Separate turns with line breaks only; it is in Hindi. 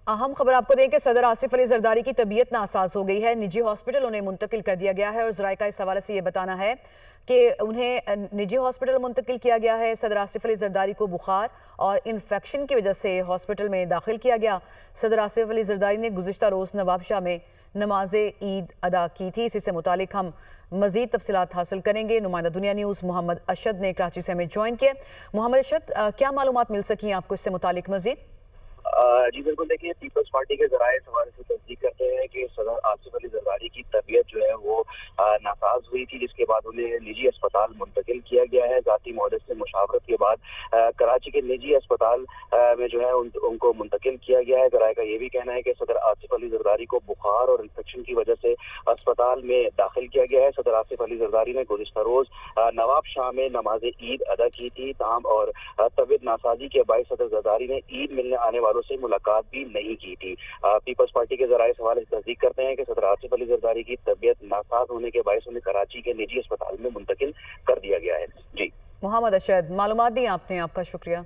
अहम खबर आपको दें कि सदर आसिफ अली जरदारी की तबीयत नासाज हो गई है। निजी हॉस्पिटल उन्हें मुंतकिल कर दिया गया है और ज़राए का इस हवाले से ये बताना है कि उन्हें निजी हॉस्पिटल मुंतकिल किया गया है। सदर आसिफ अली जरदारी को बुखार और इन्फेक्शन की वजह से हॉस्पिटल में दाखिल किया गया। सदर आसिफ अली जरदारी ने गुज़िश्ता रोज़ नवाबशाह में नमाज ईद अदा की थी। इसी से मुतालिक हम मज़ीद तफसीलात हासिल करेंगे। नुमाइंदा दुनिया न्यूज़ मोहम्मद अशद ने कराची से हमें ज्वाइन किया। मोहम्मद अशद, क्या मालूमात मिल सकी आपको इससे मुतालिक मज़ीद?
जी बिल्कुल, देखिए पीपल्स पार्टी के जराए इस हवाले से तस्दीक करते हैं कि सदर आसिफ अली जरदारी की तबीयत जो है वो नासाज हुई थी, जिसके बाद उन्हें निजी अस्पताल मुंतकिल किया गया है। ज़ाती मौलवी से मुशावरत के बाद कराची के निजी अस्पताल में जो है उनको मुंतकिल किया गया है। जराए का ये भी कहना है कि सदर आसिफ अली जरदारी को बुखार और इन्फेक्शन की वजह से अस्पताल में दाखिल किया गया है। सदर आसिफ अली जरदारी ने गुज़िश्ता रोज नवाबशाह में नमाज ईद अदा की थी ताहम और तबीयत नासाजी के बायस सदर जरदारी ने ईद मिलने आने वालों से मुलाकात भी नहीं की थी। पीपल्स पार्टी के जराए इस हवाले से तस्दीक करते हैं कि सदर आसिफ अली जरदारी की तबीयत नासाज होने के बायस उन्हें कराची के निजी अस्पताल में मुंतकिल कर दिया गया है। जी
मोहम्मद अशद, मालूमात दी आपने, आपका शुक्रिया।